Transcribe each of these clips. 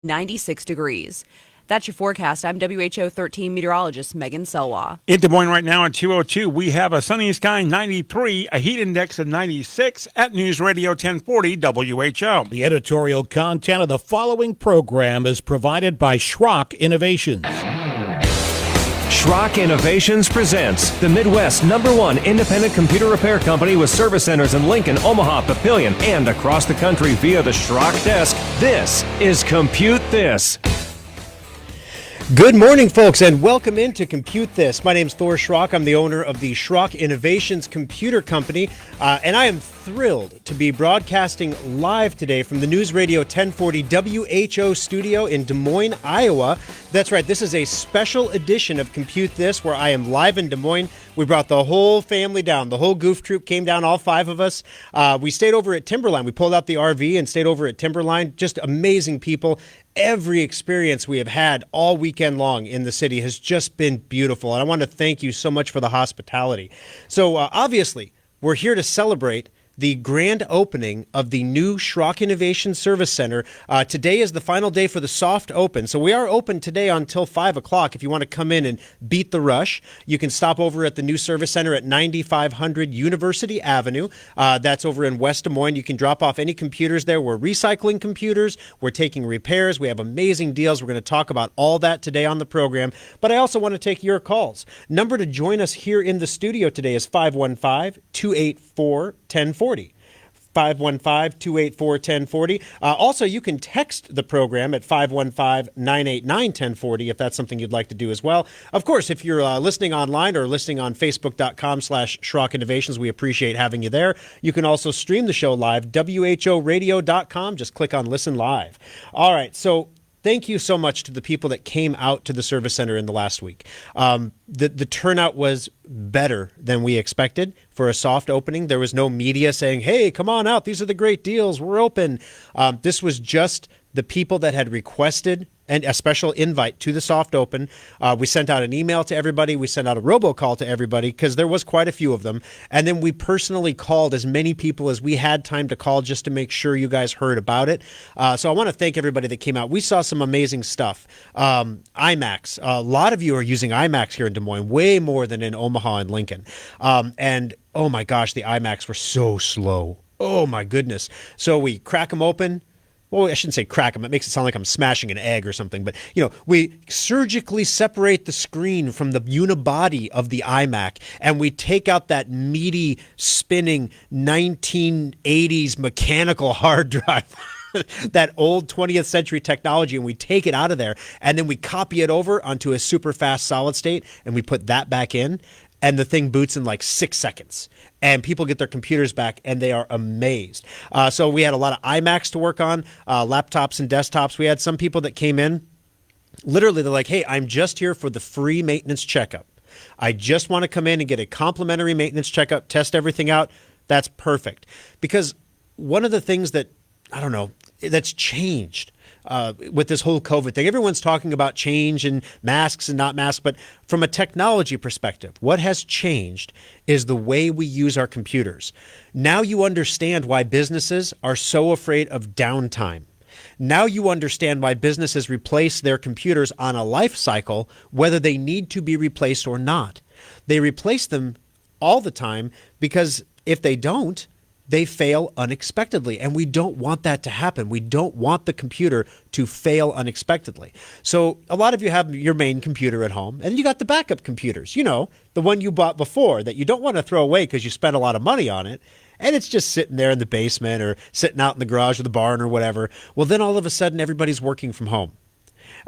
96 degrees. That's your forecast. I'm WHO 13 meteorologist Megan Selwa. In Des Moines right now at 202, we have a sunny sky 93, a heat index of 96 at News Radio 1040 WHO. The editorial content of the following program is provided by Schrock Innovations. Schrock Innovations presents the Midwest's #1 independent computer repair company with service centers in Lincoln, Omaha, Papillion, and across the country via the Schrock desk. This is ComputeThis. Good morning, folks, and welcome into ComputeThis. My name's Thor Schrock. I'm the owner of the Schrock Innovations Computer Company, and I am thrilled to be broadcasting live today from the News Radio 1040 WHO studio in Des Moines, Iowa. That's right, this is a special edition of ComputeThis where I am live in Des Moines. We brought the whole family down. The whole goof troop came down, all 5 of us. We stayed over at Timberline. We pulled out the RV and stayed over at Timberline. Just amazing people. Every experience we have had all weekend long in the city has just been beautiful. And I want to thank you so much for the hospitality. So obviously, we're here to celebrate the grand opening of the new Schrock Innovation Service Center. Today is the final day for the soft open. So we are open today until 5 o'clock. If you want to come in and beat the rush, you can stop over at the new service center at 9500 University Avenue. That's over in West Des Moines. You can drop off any computers there. We're recycling computers. We're taking repairs. We have amazing deals. We're going to talk about all that today on the program. But I also want to take your calls. Number to join us here in the studio today is 515-284-1040. 515-284-1040. Also, you can text the program at 515-989-1040 if that's something you'd like to do as well. Of course, if you're listening online or listening on Facebook.com/Schrock Innovations, we appreciate having you there. You can also stream the show live, whoradio.com. Just click on Listen Live. All right, so thank you so much to the people that came out to the service center in the last week. The turnout was better than we expected for a soft opening. There was no media saying, hey, come on out. These are the great deals. We're open. This was just the people that had requested and a special invite to the soft open. We sent out an email to everybody. We sent out a robocall to everybody because there was quite a few of them. And then we personally called as many people as we had time to call just to make sure you guys heard about it. So I want to thank everybody that came out. We saw some amazing stuff. IMAX. A lot of you are using IMAX here in Des Moines, way more than in Omaha and Lincoln. And oh my gosh, the IMAX were so slow. Oh my goodness. So we crack them open. Well, I shouldn't say crack them. It makes it sound like I'm smashing an egg or something. But, we surgically separate the screen from the unibody of the iMac, and we take out that meaty, spinning 1980s mechanical hard drive. That old 20th century technology, and we take it out of there, and then we copy it over onto a super fast solid state, and we put that back in, and the thing boots in like 6 seconds. And people get their computers back, and they are amazed. So we had a lot of iMacs to work on, laptops and desktops. We had some people that came in. Literally, they're like, hey, I'm just here for the free maintenance checkup. I just want to come in and get a complimentary maintenance checkup, test everything out. That's perfect. Because one of the things that, I don't know, that's changed with this whole COVID thing. Everyone's talking about change and masks and not masks, but from a technology perspective, what has changed is the way we use our computers. Now you understand why businesses are so afraid of downtime. Now you understand why businesses replace their computers on a life cycle, whether they need to be replaced or not. They replace them all the time because if they don't, they fail unexpectedly, and we don't want that to happen. We don't want the computer to fail unexpectedly. So a lot of you have your main computer at home, and you got the backup computers, the one you bought before that you don't want to throw away because you spent a lot of money on it, and it's just sitting there in the basement or sitting out in the garage or the barn or whatever. Well, then all of a sudden, everybody's working from home.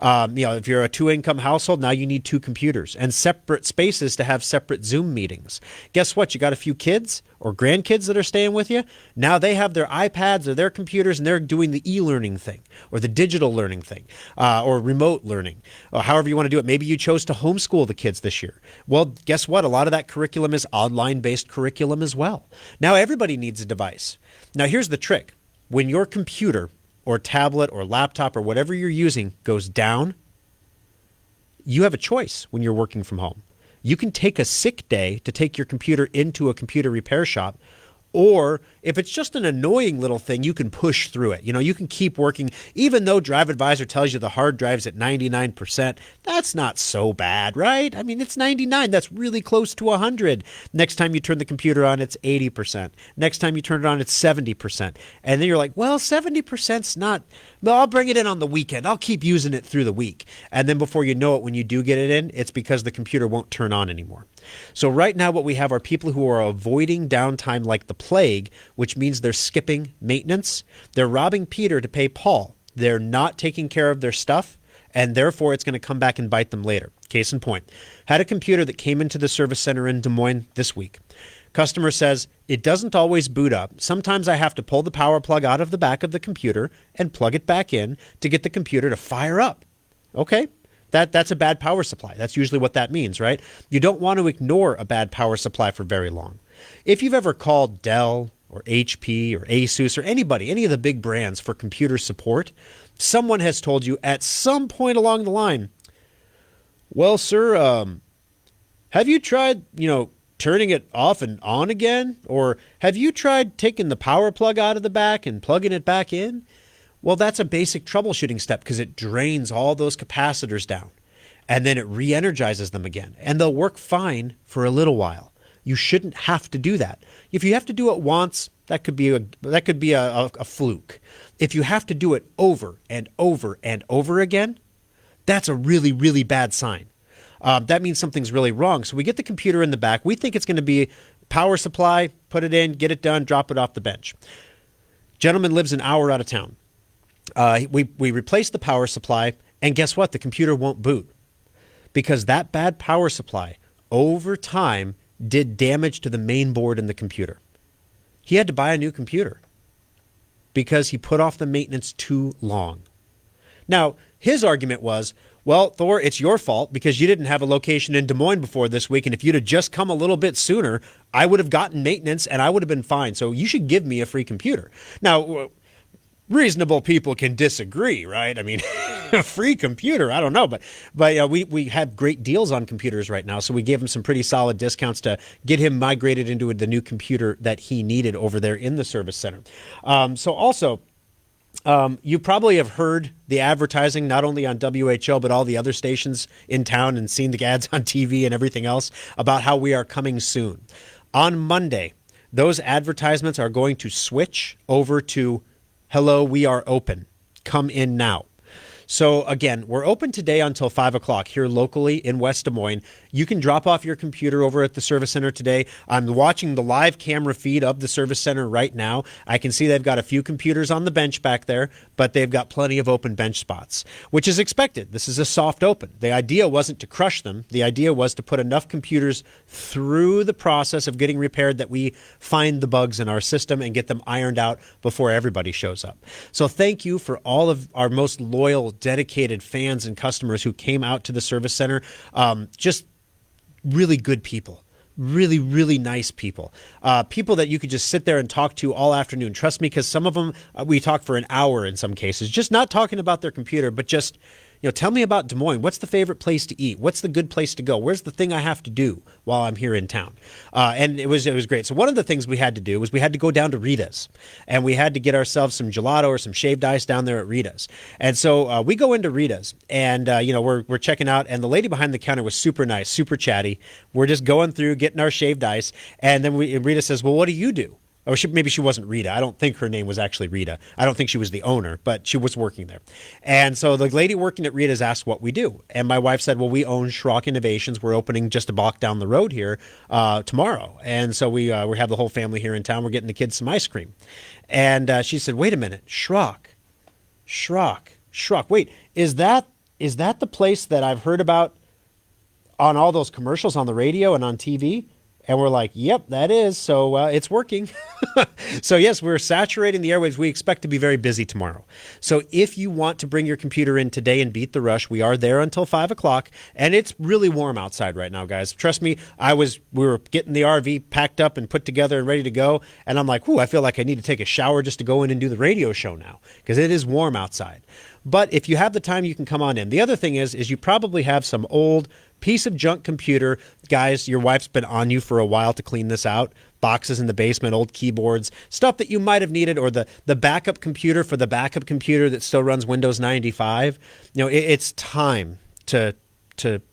If you're a 2-income household, now you need 2 computers and separate spaces to have separate Zoom meetings. Guess what? You got a few kids or grandkids that are staying with you. Now they have their iPads or their computers, and they're doing the e-learning thing or the digital learning thing or remote learning, or however you want to do it. Maybe you chose to homeschool the kids this year. Well, guess what? A lot of that curriculum is online-based curriculum as well. Now everybody needs a device. Now here's the trick. When your computer or tablet or laptop or whatever you're using goes down, you have a choice when you're working from home. You can take a sick day to take your computer into a computer repair shop, Or if it's just an annoying little thing, you can push through it. You can keep working. Even though Drive Advisor tells you the hard drive's at 99%, that's not so bad, right? I mean, it's 99. That's really close to 100. Next time you turn the computer on, it's 80%. Next time you turn it on, it's 70%. And then you're like, well, 70%'s not... No, I'll bring it in on the weekend. I'll keep using it through the week. And then before you know it, when you do get it in, it's because the computer won't turn on anymore. So right now what we have are people who are avoiding downtime like the plague, which means they're skipping maintenance. They're robbing Peter to pay Paul. They're not taking care of their stuff, and therefore it's going to come back and bite them later. Case in point, had a computer that came into the service center in Des Moines this week. Customer says, it doesn't always boot up. Sometimes I have to pull the power plug out of the back of the computer and plug it back in to get the computer to fire up. Okay, that's a bad power supply. That's usually what that means, right? You don't want to ignore a bad power supply for very long. If you've ever called Dell or HP or Asus or anybody, any of the big brands for computer support, someone has told you at some point along the line, well, sir, have you tried, turning it off and on again? Or have you tried taking the power plug out of the back and plugging it back in? Well, that's a basic troubleshooting step because it drains all those capacitors down and then it re-energizes them again and they'll work fine for a little while. You shouldn't have to do that. If you have to do it once, that could be a fluke. If you have to do it over and over and over again, that's a really, really bad sign. That means something's really wrong. So we get the computer in the back. We think it's going to be power supply, put it in, get it done, drop it off the bench. Gentleman lives an hour out of town. We replace the power supply, and guess what? The computer won't boot because that bad power supply over time did damage to the main board in the computer. He had to buy a new computer because he put off the maintenance too long. Now, his argument was, well, Thor, it's your fault because you didn't have a location in Des Moines before this week, and if you'd have just come a little bit sooner, I would have gotten maintenance and I would have been fine. So you should give me a free computer. Now, reasonable people can disagree, right? I mean, a free computer, I don't know, but we have great deals on computers right now, so we gave him some pretty solid discounts to get him migrated into the new computer that he needed over there in the service center. You probably have heard the advertising, not only on WHO, but all the other stations in town and seen the ads on TV and everything else about how we are coming soon. On Monday, those advertisements are going to switch over to, hello, we are open. Come in now. So again, we're open today until 5 o'clock here locally in West Des Moines. You can drop off your computer over at the service center today. I'm watching the live camera feed of the service center right now. I can see they've got a few computers on the bench back there, but they've got plenty of open bench spots, which is expected. This is a soft open. The idea wasn't to crush them. The idea was to put enough computers through the process of getting repaired that we find the bugs in our system and get them ironed out before everybody shows up. So thank you for all of our most loyal, dedicated fans and customers who came out to the service center. Just really good people, really, really nice people, people that you could just sit there and talk to all afternoon. Trust me, because some of them, we talk for an hour in some cases, just not talking about their computer, but just, tell me about Des Moines. What's the favorite place to eat? What's the good place to go? Where's the thing I have to do while I'm here in town? And it was great. So one of the things we had to do was we had to go down to Rita's, and we had to get ourselves some gelato or some shaved ice down there at Rita's. And so we go into Rita's, and we're checking out, and the lady behind the counter was super nice, super chatty. We're just going through getting our shaved ice, and then Rita says, "Well, what do you do?" Or maybe she wasn't Rita. I don't think her name was actually Rita. I don't think she was the owner, but she was working there. And so the lady working at Rita's asked what we do. And my wife said, well, we own Schrock Innovations. We're opening just a block down the road here tomorrow. And so we have the whole family here in town. We're getting the kids some ice cream. And she said, wait a minute, Schrock. Wait, is that the place that I've heard about on all those commercials on the radio and on TV? And we're like, yep, that is. So it's working. So yes, we're saturating the airwaves. We expect to be very busy tomorrow. So if you want to bring your computer in today and beat the rush, we are there until 5 o'clock. And it's really warm outside right now, guys. Trust me, we were getting the RV packed up and put together and ready to go. And I'm like, I feel like I need to take a shower just to go in and do the radio show now because it is warm outside. But if you have the time, you can come on in. The other thing is you probably have some old piece of junk computer. Guys, your wife's been on you for a while to clean this out. boxes in the basement, old keyboards, stuff that you might have needed, or the backup computer for the backup computer that still runs Windows 95. It's time to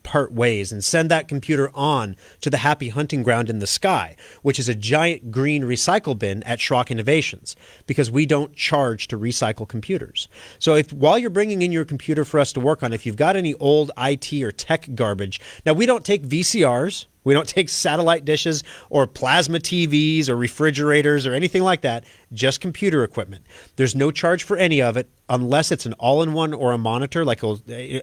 part ways and send that computer on to the happy hunting ground in the sky, which is a giant green recycle bin at Schrock Innovations, because we don't charge to recycle computers. So while you're bringing in your computer for us to work on, if you've got any old IT or tech garbage, now we don't take VCRs, we don't take satellite dishes or plasma TVs or refrigerators or anything like that, just computer equipment. There's no charge for any of it unless it's an all-in-one or a monitor, like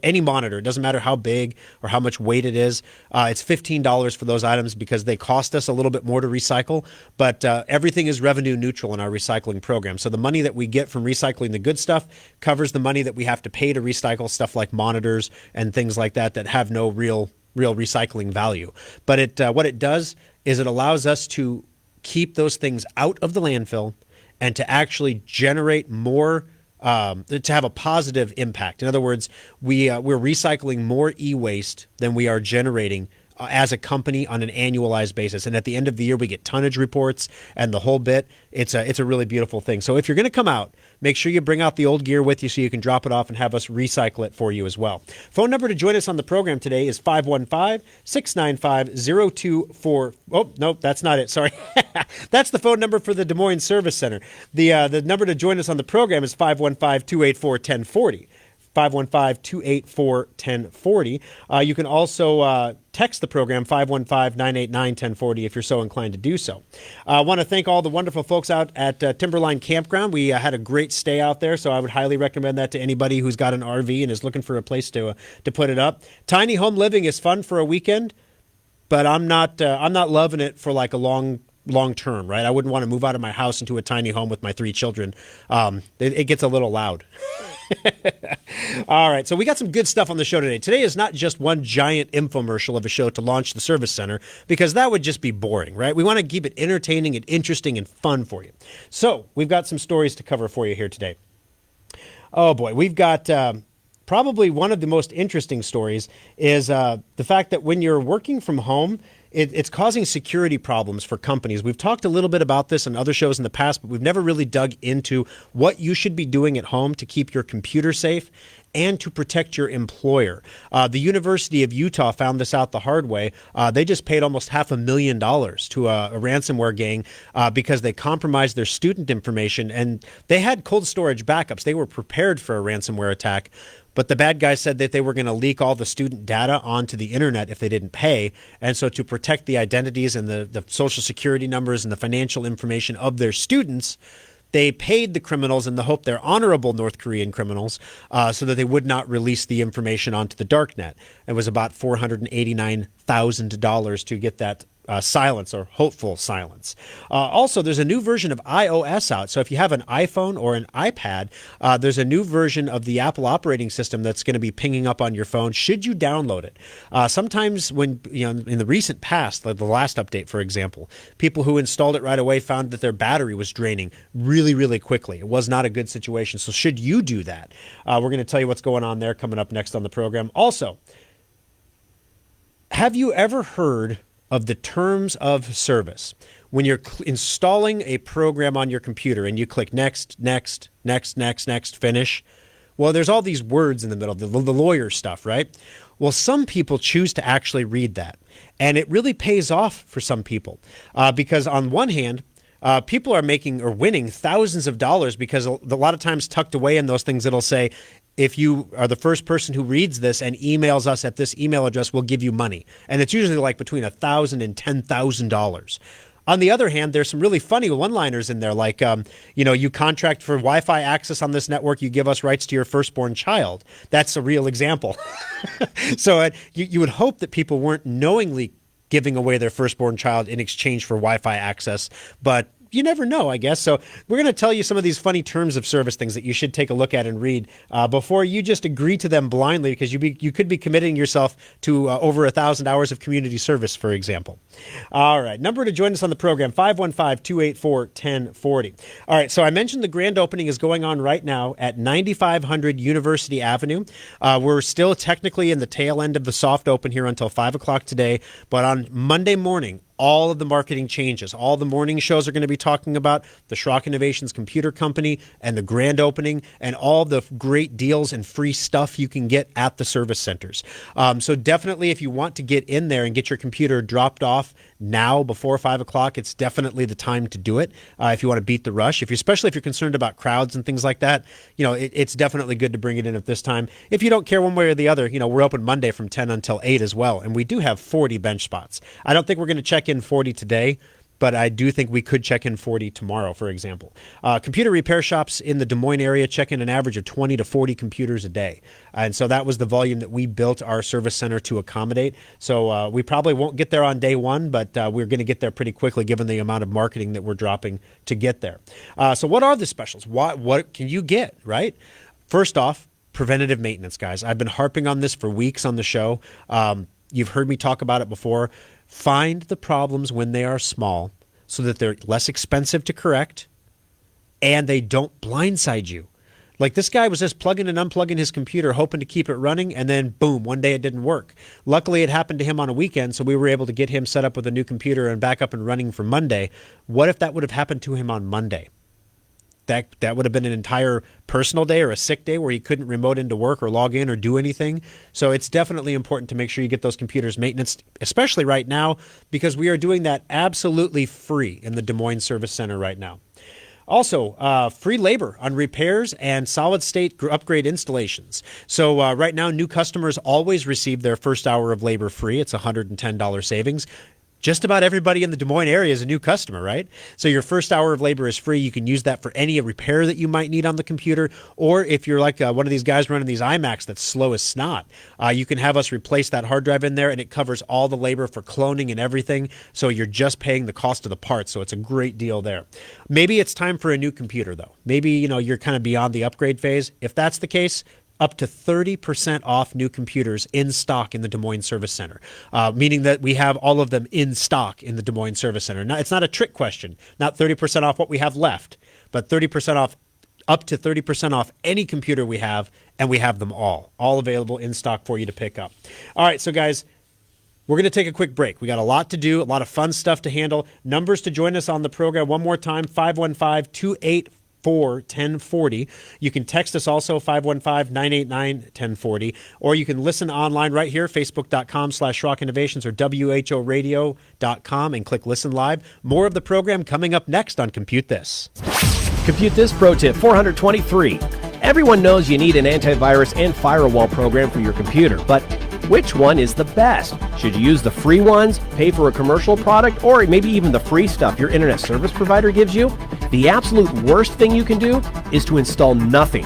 any monitor. It doesn't matter how big or how much weight it is. It's $15 for those items because they cost us a little bit more to recycle, but everything is revenue neutral in our recycling program. So the money that we get from recycling the good stuff covers the money that we have to pay to recycle stuff like monitors and things like that have no real recycling value. But what it does is it allows us to keep those things out of the landfill and to actually generate more, to have a positive impact. In other words, we're recycling more e-waste than we are generating as a company on an annualized basis. And at the end of the year, we get tonnage reports and the whole bit. It's a really beautiful thing. So if you're going to come out, make sure you bring out the old gear with you so you can drop it off and have us recycle it for you as well. Phone number to join us on the program today is 515-695-0244. Oh, no, that's not it. Sorry. That's the phone number for the Des Moines Service Center. The number to join us on the program is 515-284-1040. 515-284-1040. You can also text the program 515-989-1040 if you're so inclined to do so. I want to thank all the wonderful folks out at Timberline Campground. We had a great stay out there, so I would highly recommend that to anybody who's got an RV and is looking for a place to put it up. Tiny home living is fun for a weekend, but I'm not loving it for like a long term, right? I wouldn't want to move out of my house into a tiny home with my 3 children. It gets a little loud. All right, so we got some good stuff on the show today. Today is not just one giant infomercial of a show to launch the service center, because that would just be boring, right? We want to keep it entertaining and interesting and fun for you. So we've got some stories to cover for you here today. Oh boy, we've got probably one of the most interesting stories is the fact that when you're working from home, it's causing security problems for companies. We've talked a little bit about this on other shows in the past, but we've never really dug into what you should be doing at home to keep your computer safe and to protect your employer. The University of Utah found this out the hard way. They just paid almost $500,000 to a ransomware gang because they compromised their student information, and they had cold storage backups. They were prepared for a ransomware attack. But the bad guys said that they were going to leak all the student data onto the internet if they didn't pay. And so to protect the identities and the social security numbers and the financial information of their students, they paid the criminals in the hope they're honorable North Korean criminals so that they would not release the information onto the darknet. It was about $489,000 to get that silence, or hopeful silence. Also, there's a new version of iOS out. So if you have an iPhone or an iPad, there's a new version of the Apple operating system that's going to be pinging up on your phone should you download it. Sometimes when, in the recent past, like the last update, for example, people who installed it right away found that their battery was draining really, really quickly. It was not a good situation. So should you do that? We're going to tell you what's going on there coming up next on the program. Also, have you ever heard of the terms of service? When you're installing a program on your computer and you click next, next, next, next, next, finish, well, there's all these words in the middle, the lawyer stuff, right? Well, some people choose to actually read that. And it really pays off for some people because on one hand, people are making or winning thousands of dollars because a lot of times tucked away in those things, it'll say, if you are the first person who reads this and emails us at this email address, we'll give you money. And it's usually like between $1,000 and $10,000. On the other hand, there's some really funny one-liners in there, like, you contract for Wi-Fi access on this network, you give us rights to your firstborn child. That's a real example. So you would hope that people weren't knowingly giving away their firstborn child in exchange for Wi-Fi access, but you never know, I guess. So we're going to tell you some of these funny terms of service things that you should take a look at and read before you just agree to them blindly, because you could be committing yourself to over 1,000 hours of community service, for example. All right. Number to join us on the program, 515-284-1040. All right. So I mentioned the grand opening is going on right now at 9500 University Avenue. We're still technically in the tail end of the soft open here until 5 o'clock today. But on Monday morning, all of the marketing changes. All the morning shows are going to be talking about the Schrock Innovations Computer Company and the grand opening and all the great deals and free stuff you can get at the service centers. So definitely, if you want to get in there and get your computer dropped off now before 5 o'clock, it's definitely the time to do it. If you want to beat the rush, especially if you're concerned about crowds and things like that, it's definitely good to bring it in at this time. If you don't care one way or the other, we're open Monday from 10 until 8 as well, and we do have 40 bench spots. I don't think we're going to check in 40 today, but I do think we could check in 40 tomorrow, for example. Computer repair shops in the Des Moines area check in an average of 20 to 40 computers a day. And so that was the volume that we built our service center to accommodate. So we probably won't get there on day one, but we're going to get there pretty quickly given the amount of marketing that we're dropping to get there. So what are the specials? What can you get, right? First off, preventative maintenance, guys. I've been harping on this for weeks on the show. You've heard me talk about it before. Find the problems when they are small so that they're less expensive to correct and they don't blindside you. Like this guy was just plugging and unplugging his computer, hoping to keep it running, and then boom, one day it didn't work. Luckily, it happened to him on a weekend, so we were able to get him set up with a new computer and back up and running for Monday. What if that would have happened to him on Monday? That would have been an entire personal day or a sick day where he couldn't remote into work or log in or do anything. So it's definitely important to make sure you get those computers maintenance, especially right now, because we are doing that absolutely free in the Des Moines Service Center right now. Also, free labor on repairs and solid-state upgrade installations. So right now, new customers always receive their first hour of labor free. It's $110 savings. Just about everybody in the Des Moines area is a new customer, right? So your first hour of labor is free. You can use that for any repair that you might need on the computer. Or if you're like one of these guys running these iMacs that's slow as snot, you can have us replace that hard drive in there, and it covers all the labor for cloning and everything. So you're just paying the cost of the parts. So it's a great deal there. Maybe it's time for a new computer, though. Maybe, you're kind of beyond the upgrade phase. If that's the case, up to 30% off new computers in stock in the Des Moines Service Center, meaning that we have all of them in stock in the Des Moines Service Center. Now, it's not a trick question, not 30% off what we have left, but 30% off, up to 30% off any computer we have, and we have them all available in stock for you to pick up. All right, so guys, we're going to take a quick break. We got a lot to do, a lot of fun stuff to handle. Numbers to join us on the program one more time, 515-284-1040. You can text us also, 515-989-1040, or you can listen online right here, facebook.com/Schrock Innovations or whoradio.com, and click listen live. More of the program coming up next on Compute This. Compute This Pro Tip 423. Everyone knows you need an antivirus and firewall program for your computer, but which one is the best? Should you use the free ones, pay for a commercial product, or maybe even the free stuff your internet service provider gives you? The absolute worst thing you can do is to install nothing.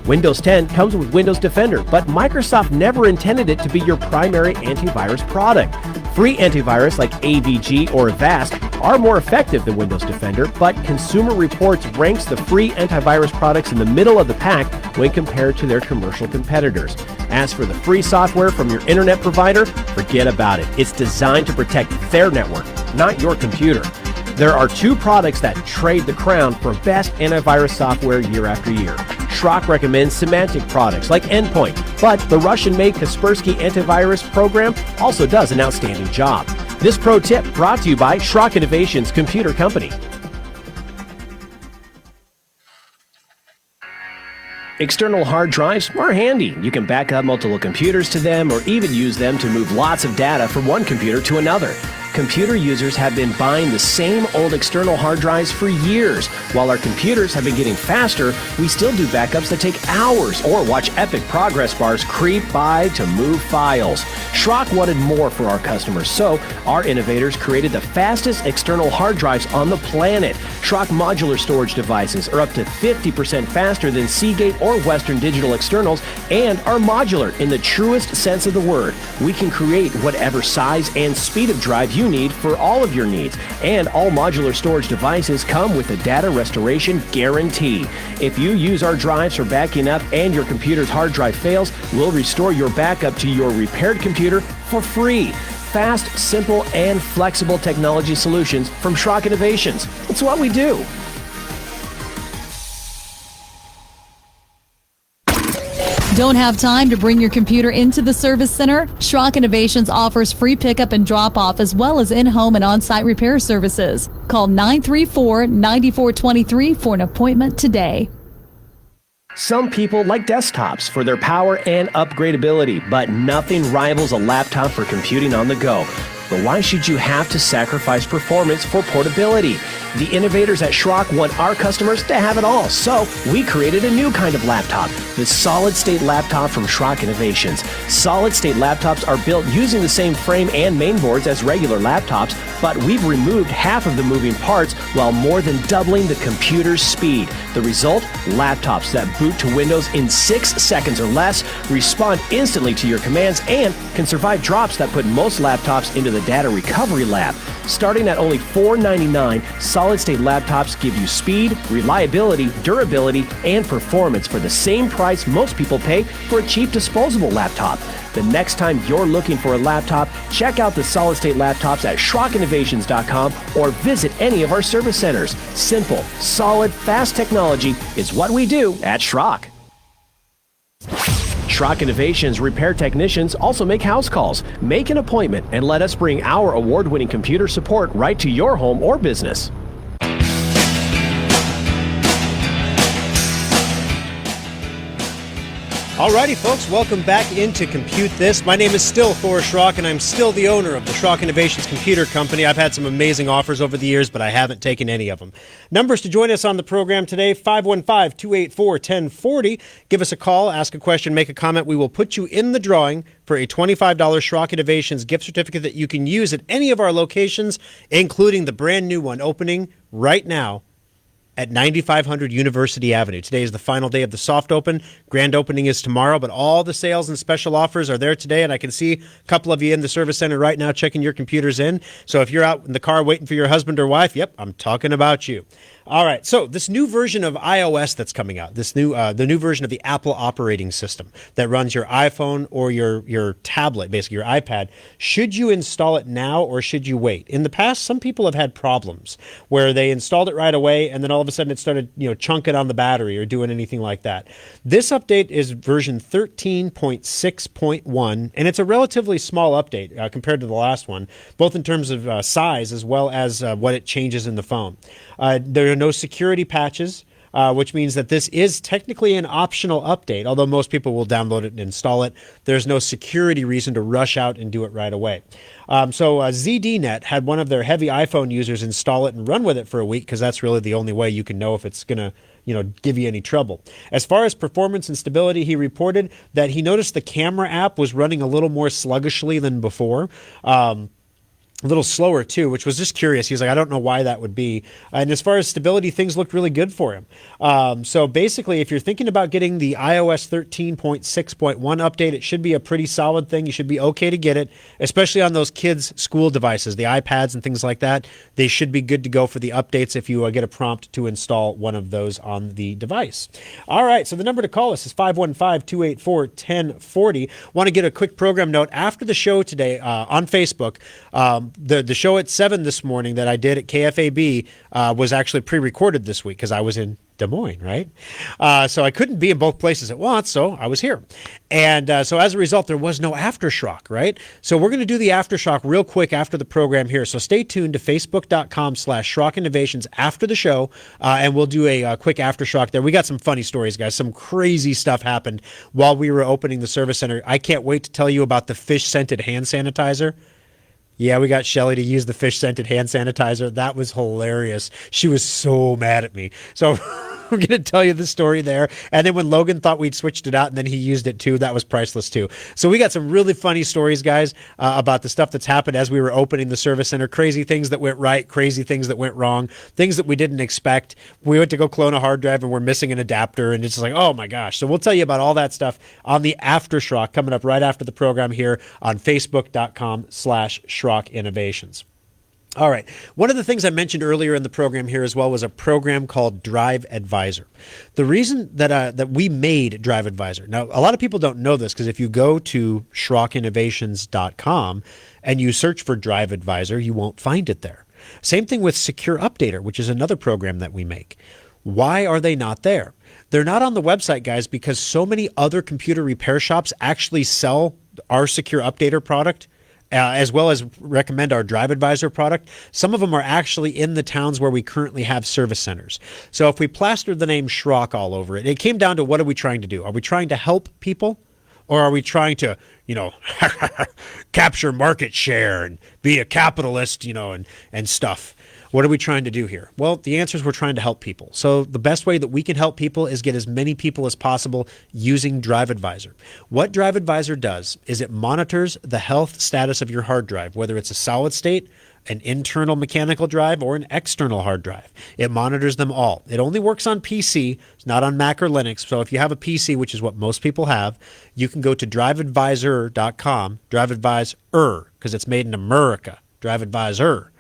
Windows 10 comes with Windows Defender, but Microsoft never intended it to be your primary antivirus product. Free antivirus like AVG or Avast are more effective than Windows Defender, but Consumer Reports ranks the free antivirus products in the middle of the pack when compared to their commercial competitors. As for the free software from your internet provider, forget about it. It's designed to protect their network, not your computer. There are two products that trade the crown for best antivirus software year after year. Schrock recommends Symantec products like Endpoint, but the Russian-made Kaspersky antivirus program also does an outstanding job. This pro tip brought to you by Schrock Innovations Computer Company. External hard drives are handy. You can back up multiple computers to them or even use them to move lots of data from one computer to another. Computer users have been buying the same old external hard drives for years. While our computers have been getting faster, we still do backups that take hours or watch epic progress bars creep by to move files. Schrock wanted more for our customers, so our innovators created the fastest external hard drives on the planet. Schrock modular storage devices are up to 50% faster than Seagate or Western Digital externals and are modular in the truest sense of the word. We can create whatever size and speed of drive you need for all of your needs, and all modular storage devices come with a data restoration guarantee. If you use our drives for backing up and your computer's hard drive fails, we'll restore your backup to your repaired computer for free. Fast, simple, and flexible technology solutions from Schrock Innovations. It's what we do. Don't have time to bring your computer into the service center? Schrock Innovations offers free pickup and drop-off as well as in-home and on-site repair services. Call 934-9423 for an appointment today. Some people like desktops for their power and upgradability, but nothing rivals a laptop for computing on the go. But why should you have to sacrifice performance for portability? The innovators at Schrock want our customers to have it all, so we created a new kind of laptop, the solid-state laptop from Schrock Innovations. Solid-state laptops are built using the same frame and mainboards as regular laptops, but we've removed half of the moving parts while more than doubling the computer's speed. The result? Laptops that boot to Windows in 6 seconds or less, respond instantly to your commands, and can survive drops that put most laptops into the data recovery lab. Starting at only $499, solid-state laptops give you speed, reliability, durability, and performance for the same price most people pay for a cheap disposable laptop. The next time you're looking for a laptop, check out the solid-state laptops at SchrockInnovations.com or visit any of our service centers. Simple, solid, fast technology is what we do at Schrock. Schrock Innovations repair technicians also make house calls. Make an appointment and let us bring our award-winning computer support right to your home or business. Alrighty, folks, welcome back into Compute This. My name is still Thor Schrock, and I'm still the owner of the Schrock Innovations Computer Company. I've had some amazing offers over the years, but I haven't taken any of them. Numbers to join us on the program today, 515-284-1040. Give us a call, ask a question, make a comment. We will put you in the drawing for a $25 Schrock Innovations gift certificate that you can use at any of our locations, including the brand new one opening right now at 9500 University Avenue. Today is the final day of the soft open. Grand opening is tomorrow, but all the sales and special offers are there today, and I can see a couple of you in the service center right now checking your computers in. So if you're out in the car waiting for your husband or wife, yep, I'm talking about you. All right, so this new version of iOS that's coming out, the new version of the Apple operating system that runs your iPhone or your tablet, basically your iPad, should you install it now or should you wait? In the past, some people have had problems where they installed it right away and then all of a sudden it started, chunking on the battery or doing anything like that. This update is version 13.6.1, and it's a relatively small update compared to the last one, both in terms of size as well as what it changes in the phone. There are no security patches, which means that this is technically an optional update, although most people will download it and install it. There's no security reason to rush out and do it right away. So ZDNet had one of their heavy iPhone users install it and run with it for a week because that's really the only way you can know if it's going to give you any trouble. As far as performance and stability, he reported that he noticed the camera app was running a little more sluggishly than before. A little slower too, which was just curious. He's like, I don't know why that would be. And as far as stability, things looked really good for him. So basically, if you're thinking about getting the iOS 13.6.1 update, it should be a pretty solid thing. You should be okay to get it, especially on those kids' school devices, the iPads and things like that. They should be good to go for the updates if you get a prompt to install one of those on the device. All right, so the number to call us is 515-284-1040. Want to get a quick program note after the show today on Facebook. The show at 7 this morning that I did at KFAB was actually pre-recorded this week because I was in Des Moines, right? So I couldn't be in both places at once, so I was here. And so as a result, there was no Aftershock, right? So we're going to do the Aftershock real quick after the program here. So stay tuned to Facebook.com/Schrock Innovations after the show, and we'll do a quick Aftershock there. We got some funny stories, guys. Some crazy stuff happened while we were opening the service center. I can't wait to tell you about the fish-scented hand sanitizer. Yeah, we got Shelly to use the fish-scented hand sanitizer. That was hilarious. She was so mad at me. So we're going to tell you the story there. And then when Logan thought we'd switched it out and then he used it too, that was priceless too. So we got some really funny stories, guys, about the stuff that's happened as we were opening the service center. Crazy things that went right, crazy things that went wrong, things that we didn't expect. We went to go clone a hard drive and we're missing an adapter and it's just like, oh my gosh. So we'll tell you about all that stuff on the Aftershock coming up right after the program here on Facebook.com/Schrock Innovations. All right. One of the things I mentioned earlier in the program here as well was a program called Drive Advisor. The reason that we made Drive Advisor, now a lot of people don't know this because if you go to SchrockInnovations.com and you search for Drive Advisor, you won't find it there. Same thing with Secure Updater, which is another program that we make. Why are they not there? They're not on the website, guys, because so many other computer repair shops actually sell our Secure Updater product, as well as recommend our Drive Advisor product. Some of them are actually in the towns where we currently have service centers. So if we plastered the name Schrock all over it, it came down to, what are we trying to do? Are we trying to help people? Or are we trying to, capture market share and be a capitalist, and stuff? What are we trying to do here? Well, the answer is we're trying to help people. So the best way that we can help people is get as many people as possible using Drive Advisor. What Drive Advisor does is it monitors the health status of your hard drive, whether it's a solid state, an internal mechanical drive, or an external hard drive. It monitors them all. It only works on PC. It's not on Mac or Linux. So if you have a PC, which is what most people have, you can go to driveadvisor.com, Drive Advisor, because it's made in America, Drive Advisor.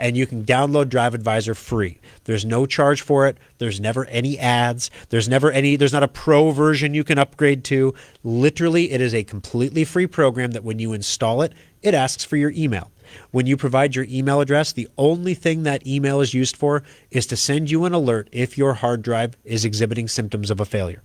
And you can download Drive Advisor free. There's no charge for it. There's never any ads. There's not a pro version you can upgrade to. Literally, it is a completely free program that when you install it, it asks for your email. When you provide your email address, the only thing that email is used for is to send you an alert if your hard drive is exhibiting symptoms of a failure.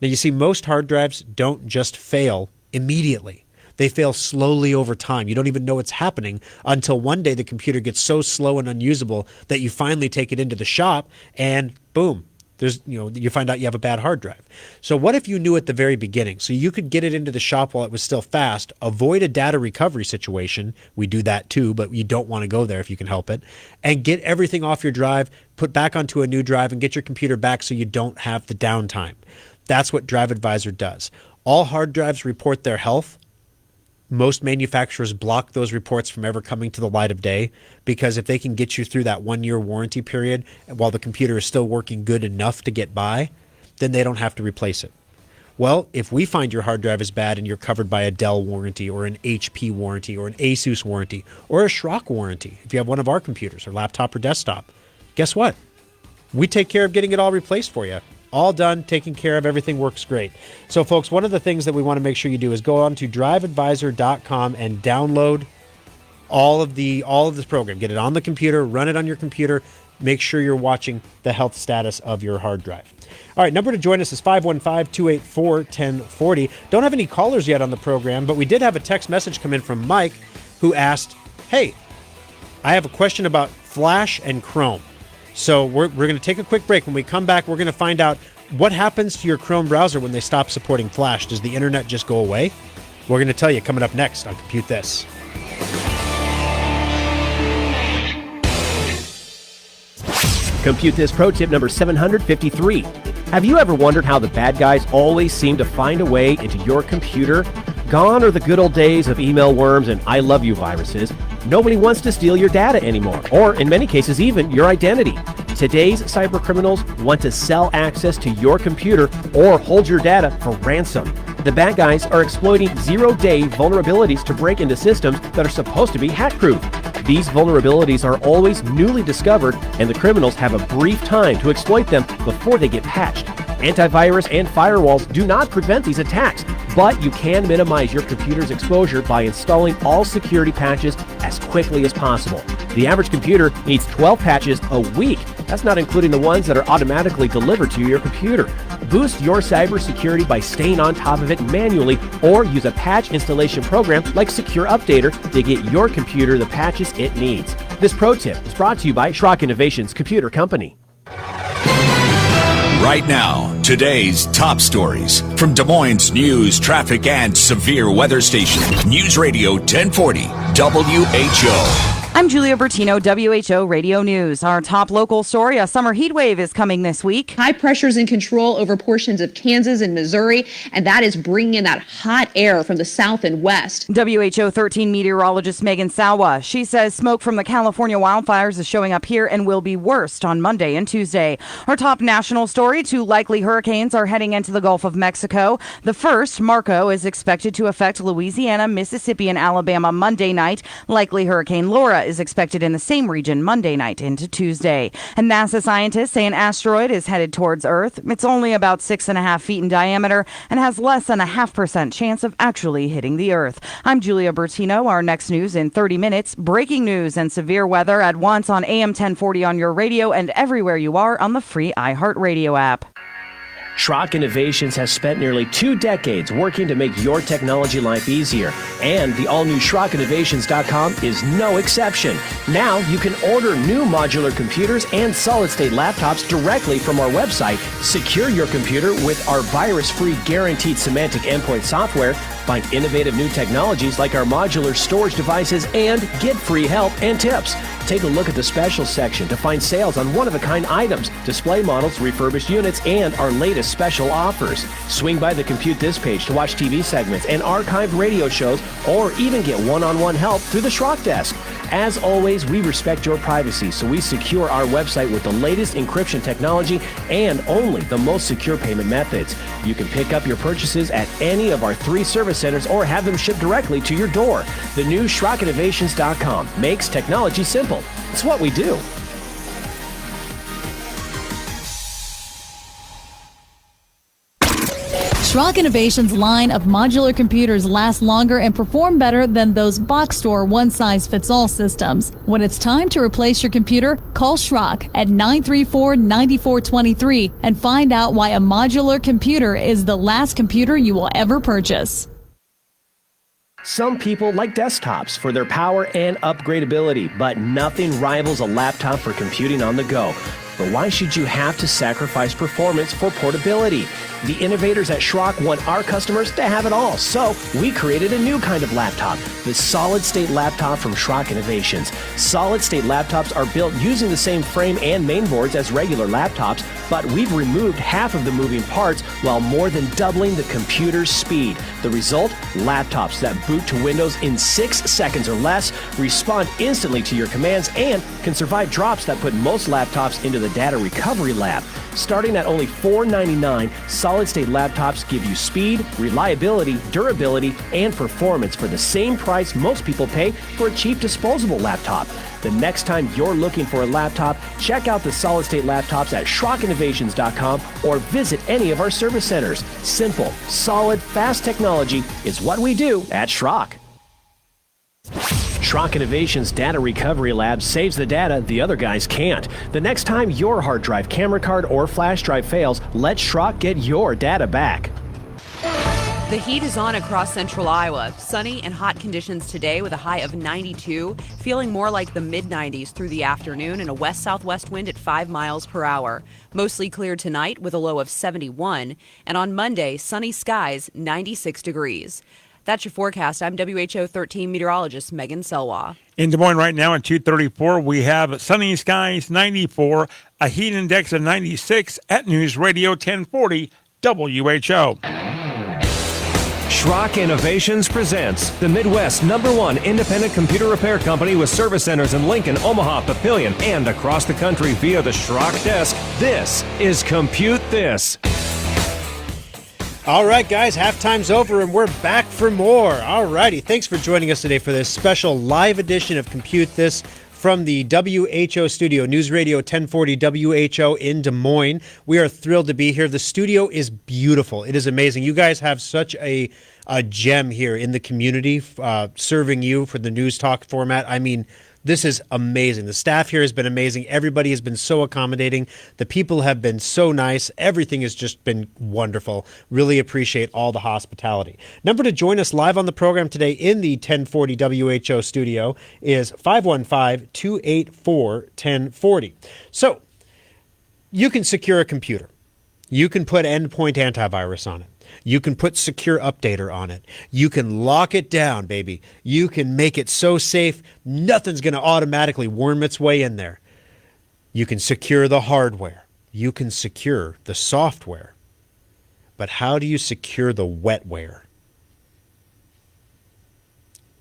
Now, you see, most hard drives don't just fail immediately. They fail slowly over time. You don't even know what's happening until one day the computer gets so slow and unusable that you finally take it into the shop and boom, you find out you have a bad hard drive. So what if you knew at the very beginning? So you could get it into the shop while it was still fast, avoid a data recovery situation. We do that too, but you don't want to go there if you can help it. And get everything off your drive, put back onto a new drive, and get your computer back so you don't have the downtime. That's what Drive Advisor does. All hard drives report their health. Most manufacturers block those reports from ever coming to the light of day, because if they can get you through that 1 year warranty period while the computer is still working good enough to get by, then they don't have to replace it. Well, if we find your hard drive is bad and you're covered by a Dell warranty or an HP warranty or an Asus warranty or a Schrock warranty, if you have one of our computers or laptop or desktop, guess what? We take care of getting it all replaced for you. All done, taken care of, everything works great. So, folks, one of the things that we want to make sure you do is go on to driveadvisor.com and download all of this program. Get it on the computer, run it on your computer, make sure you're watching the health status of your hard drive. All right, number to join us is 515-284-1040. Don't have any callers yet on the program, but we did have a text message come in from Mike who asked, hey, I have a question about Flash and Chrome. So we're going to take a quick break. When we come back, we're going to find out what happens to your Chrome browser when they stop supporting Flash. Does the internet just go away? We're going to tell you coming up next on Compute This. Compute This pro tip number 753. Have you ever wondered how the bad guys always seem to find a way into your computer? Gone are the good old days of email worms and I love you viruses. Nobody wants to steal your data anymore, or in many cases even your identity. Today's cyber criminals want to sell access to your computer or hold your data for ransom. The bad guys are exploiting zero-day vulnerabilities to break into systems that are supposed to be hack-proof. These vulnerabilities are always newly discovered, and the criminals have a brief time to exploit them before they get patched. Antivirus and firewalls do not prevent these attacks, but you can minimize your computer's exposure by installing all security patches as quickly as possible. The average computer needs 12 patches a week. That's not including the ones that are automatically delivered to your computer. Boost your cybersecurity by staying on top of it manually, or use a patch installation program like Secure Updater to get your computer the patches it needs. This pro tip is brought to you by Schrock Innovations Computer Company. Right now, today's top stories from Des Moines news, traffic, and severe weather station. News Radio 1040 WHO. I'm Julia Bertino, WHO Radio News. Our top local story, a summer heat wave is coming this week. High pressures in control over portions of Kansas and Missouri, and that is bringing in that hot air from the south and west. WHO 13 meteorologist Megan Salwa. She says smoke from the California wildfires is showing up here and will be worst on Monday and Tuesday. Our top national story, 2 likely hurricanes are heading into the Gulf of Mexico. The first, Marco, is expected to affect Louisiana, Mississippi, and Alabama Monday night. Likely Hurricane Laura is expected in the same region Monday night into Tuesday. And NASA scientists say an asteroid is headed towards Earth. It's only about 6.5 feet in diameter and has less than a 0.5% chance of actually hitting the Earth. I'm Julia Bertino. Our next news in 30 minutes. Breaking news and severe weather at once on AM 1040 on your radio and everywhere you are on the free iHeartRadio app. Schrock Innovations has spent nearly 2 decades working to make your technology life easier, and the all-new SchrockInnovations.com is no exception. Now you can order new modular computers and solid-state laptops directly from our website, secure your computer with our virus-free guaranteed semantic endpoint software, find innovative new technologies like our modular storage devices, and get free help and tips. Take a look at the special section to find sales on one-of-a-kind items, display models, refurbished units, and our latest special offers. Swing by the ComputeThis page to watch TV segments and archived radio shows, or even get one-on-one help through the Schrock desk. As always, we respect your privacy, so we secure our website with the latest encryption technology and only the most secure payment methods. You can pick up your purchases at any of our 3 service centers or have them shipped directly to your door. The new SchrockInnovations.com makes technology simple. It's what we do. Schrock Innovations line of modular computers last longer and perform better than those box store one-size-fits-all systems. When it's time to replace your computer, call Schrock at 934-9423 and find out why a modular computer is the last computer you will ever purchase. Some people like desktops for their power and upgradability, but nothing rivals a laptop for computing on the go. But why should you have to sacrifice performance for portability? The innovators at Schrock want our customers to have it all, so we created a new kind of laptop, the solid-state laptop from Schrock Innovations. Solid-state laptops are built using the same frame and mainboards as regular laptops, but we've removed half of the moving parts while more than doubling the computer's speed. The result? Laptops that boot to Windows in 6 seconds or less, respond instantly to your commands, and can survive drops that put most laptops into the data recovery lab. Starting at only $499, solid-state laptops give you speed, reliability, durability, and performance for the same price most people pay for a cheap disposable laptop. The next time you're looking for a laptop, check out the solid-state laptops at SchrockInnovations.com or visit any of our service centers. Simple, solid, fast technology is what we do at Schrock. Schrock Innovations Data Recovery Lab saves the data the other guys can't. The next time your hard drive, camera card, or flash drive fails, let Schrock get your data back. The heat is on across central Iowa. Sunny and hot conditions today with a high of 92, feeling more like the mid-90s through the afternoon and a west-southwest wind at 5 miles per hour. Mostly clear tonight with a low of 71, and on Monday, sunny skies, 96 degrees. That's your forecast. I'm WHO 13 meteorologist Megan Selwa. In Des Moines right now at 2:34, we have sunny skies, 94, a heat index of 96 at News Radio 1040 WHO. Schrock Innovations presents the Midwest #1 independent computer repair company with service centers in Lincoln, Omaha, Papillion, and across the country via the Schrock desk. This is ComputeThis. All right, guys, halftime's over, and we're back for more. All righty, thanks for joining us today for this special live edition of ComputeThis from the WHO studio, News Radio 1040 WHO in Des Moines. We are thrilled to be here. The studio is beautiful. It is amazing. You guys have such a gem here in the community, serving you for the news talk format. I mean, this is amazing. The staff here has been amazing. Everybody has been so accommodating. The people have been so nice. Everything has just been wonderful. Really appreciate all the hospitality. Number to join us live on the program today in the 1040 WHO studio is 515-284-1040. So you can secure a computer. You can put endpoint antivirus on it. You can put Secure Updater on it. You can lock it down, baby. You can make it so safe, nothing's going to automatically worm its way in there. You can secure the hardware. You can secure the software. But how do you secure the wetware?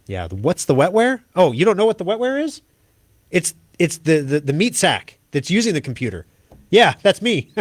Yeah, what's the wetware? Oh, you don't know what the wetware is? It's the meat sack that's using the computer. Yeah, that's me.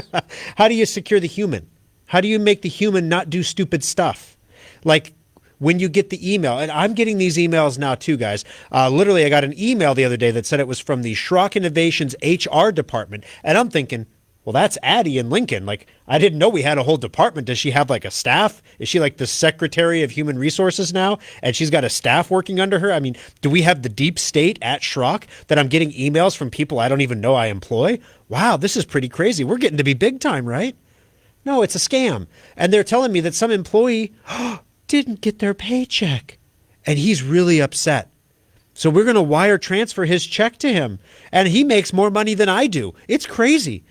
How do you secure the human? How do you make the human not do stupid stuff? Like when you get the email, and I'm getting these emails now too, guys. Literally, I got an email the other day that said it was from the Schrock Innovations HR department. And I'm thinking, well, that's Addie in Lincoln. Like, I didn't know we had a whole department. Does she have like a staff? Is she like the Secretary of Human Resources now? And she's got a staff working under her? I mean, do we have the deep state at Schrock that I'm getting emails from people I don't even know I employ? Wow, this is pretty crazy. We're getting to be big time, right? No, it's a scam. And they're telling me that some employee didn't get their paycheck. And he's really upset. So we're going to wire transfer his check to him. And he makes more money than I do. It's crazy.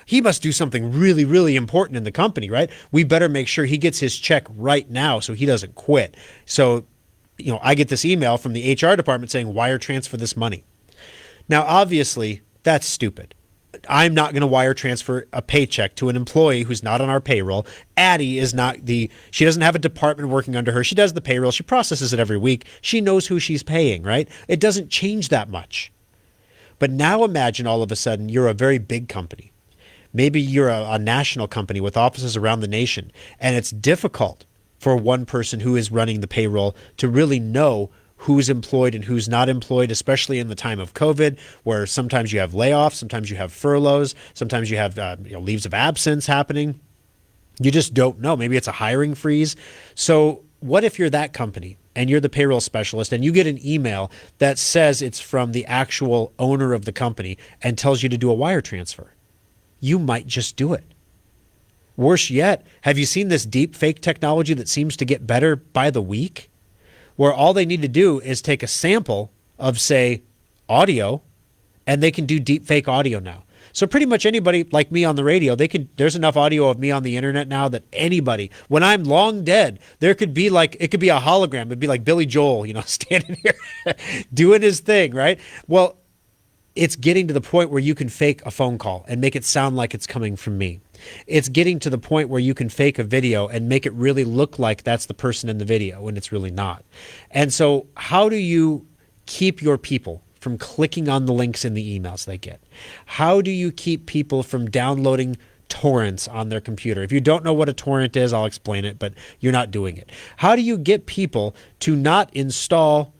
He must do something really, really important in the company, right? We better make sure he gets his check right now so he doesn't quit. So, I get this email from the HR department saying, wire transfer this money. Now, obviously, that's stupid. I'm not going to wire transfer a paycheck to an employee who's not on our payroll. Addie is not she doesn't have a department working under her. She does the payroll. She processes it every week. She knows who she's paying, right? It doesn't change that much. But now imagine all of a sudden you're a very big company. Maybe you're a national company with offices around the nation, and it's difficult for one person who is running the payroll to really know who's employed and who's not employed, especially in the time of COVID, where sometimes you have layoffs, sometimes you have furloughs, sometimes you have leaves of absence happening. You just don't know. Maybe it's a hiring freeze. So what if you're that company and you're the payroll specialist and you get an email that says it's from the actual owner of the company and tells you to do a wire transfer? You might just do it. Worse yet, have you seen this deep fake technology that seems to get better by the week? Where all they need to do is take a sample of, say, audio, and they can do deep fake audio now. So pretty much anybody like me on the radio, there's enough audio of me on the internet now that anybody, when I'm long dead, it could be a hologram. It'd be like Billy Joel, standing here doing his thing, right? Well, it's getting to the point where you can fake a phone call and make it sound like it's coming from me. It's getting to the point where you can fake a video and make it really look like that's the person in the video when it's really not. And so how do you keep your people from clicking on the links in the emails they get? How do you keep people from downloading torrents on their computer? If you don't know what a torrent is, I'll explain it, but you're not doing it. How do you get people to not install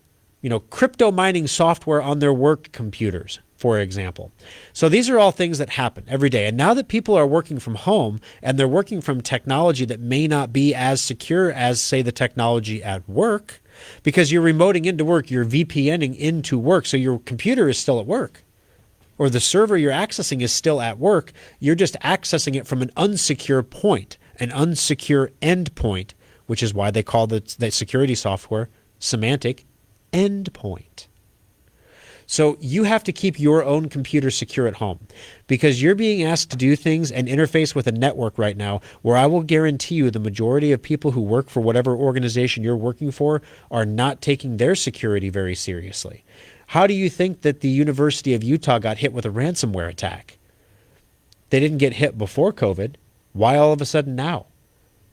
crypto mining software on their work computers, for example? So these are all things that happen every day. And now that people are working from home and they're working from technology that may not be as secure as, say, the technology at work, because you're remoting into work, you're VPNing into work, so your computer is still at work. Or the server you're accessing is still at work. You're just accessing it from an unsecure point, an unsecure endpoint, which is why they call the security software semantic endpoint. So you have to keep your own computer secure at home because you're being asked to do things and interface with a network right now where I will guarantee you the majority of people who work for whatever organization you're working for are not taking their security very seriously. How do you think that the University of Utah got hit with a ransomware attack? They didn't get hit before COVID. Why all of a sudden now?